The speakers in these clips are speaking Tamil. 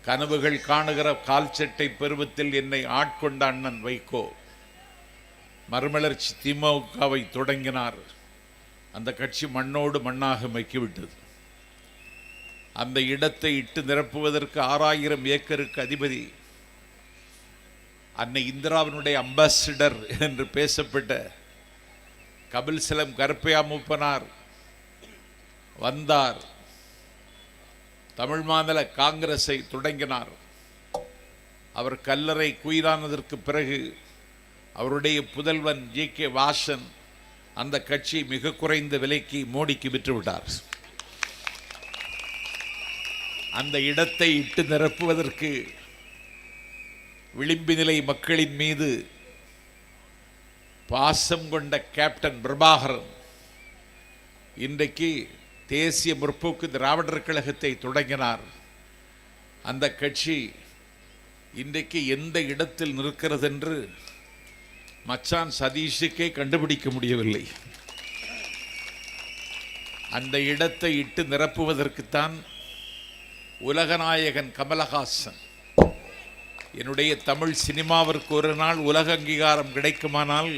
கனவுகள் காணுகிற கால் சட்டை பருவத்தில் என்னை ஆட்கொண்ட அண்ணன் வைகோ மறுமலர்ச்சி திமுகவை தொடங்கினார். அந்த கட்சி மண்ணோடு மண்ணாக மக்கிவிட்டது. அந்த இடத்தை இட்டு நிரப்புவதற்கு 6000 ஏக்கருக்கு அதிபதி அன்னை இந்திராவினுடைய அம்பாசிடர் என்று பேசப்பட்ட கபில்சலம் கருப்பையா மூப்பனார் வந்தார். தமிழ் மாநில காங்கிரஸை தொடங்கினார். அவர் கல்லறை குயிலானதற்கு பிறகு அவருடைய புதல்வன் JK வாசன் அந்த கட்சி மிக குறைந்த விலைக்கு மோடிக்கு விற்றுவிட்டார். அந்த இடத்தை இட்டு நிரப்புவதற்கு விளிம்பு நிலை மக்களின் மீது பாசம் கொண்ட கேப்டன் பிரபாகரன் இன்றைக்கு தேசிய முற்போக்கு திராவிடர் கழகத்தை தொடங்கினார். அந்த கட்சி இன்றைக்கு எந்த இடத்தில் நிற்கிறது என்று மச்சான் சதீஷுக்கே கண்டுபிடிக்க முடியவில்லை. அந்த இடத்தை இட்டு நிரப்புவதற்குத்தான் உலகநாயகன் கமலஹாசன் என்னுடைய தமிழ் சினிமாவிற்கு ஒரு நாள் உலக அங்கீகாரம் கிடைக்குமானால்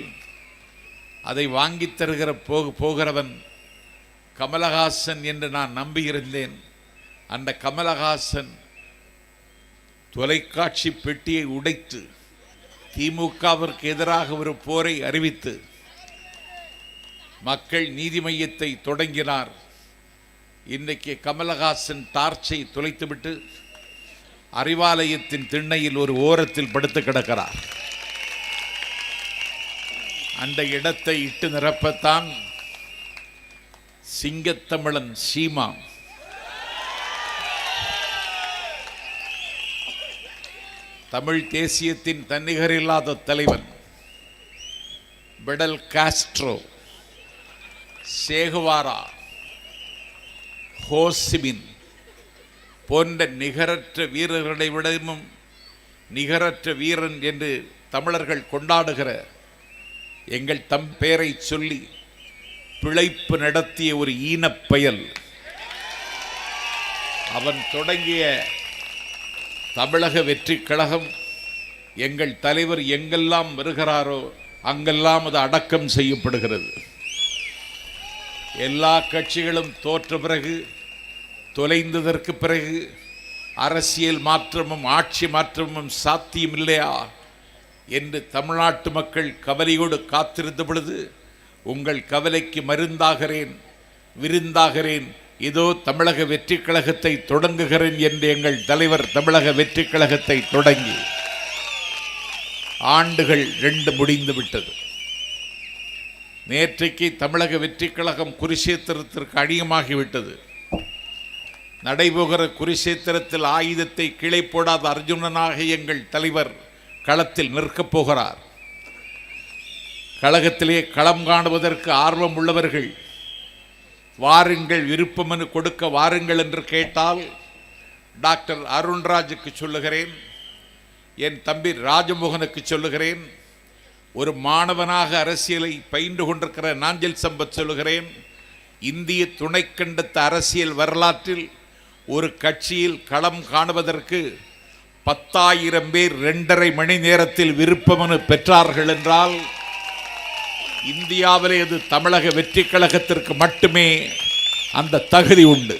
அதை வாங்கித் தருகிற போகிறவன் கமலஹாசன் என்று நான் நம்பியிருந்தேன். அந்த கமலஹாசன் தொலைக்காட்சி பெட்டியை உடைத்து திமுகவிற்கு எதிராக ஒரு போரை அறிவித்து மக்கள் நீதி மையத்தை தொடங்கினார். இன்றைக்கு கமலஹாசன் டார்ச்சை தொலைத்துவிட்டு அறிவாலயத்தின் திண்ணையில் ஒரு ஓரத்தில் படுத்து கிடக்கிறார். அந்த இடத்தை இட்டு நிரப்பத்தான் சிங்கத்தமிழன் சீமா தமிழ் தேசியத்தின் தன்னிகரில்லாத தலைவன் பிடல் காஸ்ட்ரோ, சேகுவாரா, ஹோசிமின் போன்ற நிகரற்ற வீரர்களை விடவும் நிகரற்ற வீரன் என்று தமிழர்கள் கொண்டாடுகிற எங்கள் தம் பேரை சொல்லி பிழைப்பு நடத்திய ஒரு ஈனப்பயல் அவன் தொடங்கிய தமிழக வெற்றி கழகம் எங்கள் தலைவர் எங்கெல்லாம் வருகிறாரோ அங்கெல்லாம் அது அடக்கம் செய்யப்படுகிறது. எல்லா கட்சிகளும் தோற்ற பிறகு தொலைந்ததற்கு பிறகு அரசியல் மாற்றமும் ஆட்சி மாற்றமும் சாத்தியம் இல்லையா என்று தமிழ்நாட்டு மக்கள் கவலையோடு காத்திருந்த பொழுது உங்கள் கவலைக்கு மருந்தாகிறேன், விருந்தாகிறேன், இதோ தமிழக வெற்றி கழகத்தை தொடங்குகிறேன் என்று எங்கள் தலைவர் தமிழக வெற்றி கழகத்தை தொடங்கி ஆண்டுகள் 2 முடிந்து விட்டது. நேற்றைக்கு தமிழக வெற்றி கழகம் குருஷேத்திரத்திற்கு அணியமாகிவிட்டது. நடைபோகிற குருஷேத்திரத்தில் ஆயுதத்தை கீழே போடாத அர்ஜுனனாக எங்கள் தலைவர் களத்தில் நிற்கப் போகிறார். கழகத்திலே களம் காணுவதற்கு ஆர்வம் உள்ளவர்கள் வாருங்கள், விருப்பமனு கொடுக்க வாருங்கள் என்று கேட்டால் டாக்டர் அருண்ராஜுக்கு சொல்லுகிறேன், என் தம்பி ராஜமோகனுக்கு சொல்லுகிறேன், ஒரு மாணவனாக அரசியலை பயின்று கொண்டிருக்கிற நாஞ்சல் சம்பத் சொல்லுகிறேன், இந்திய துணைக்கண்டத்து அரசியல் வரலாற்றில் ஒரு கட்சியில் களம் காணுவதற்கு 10,000 பேர் 2.5 மணி நேரத்தில் விருப்பமனு பெற்றார்கள் என்றால் இந்தியாவிலே அது தமிழக வெற்றி கழகத்திற்கு மட்டுமே அந்த தகுதி உண்டு.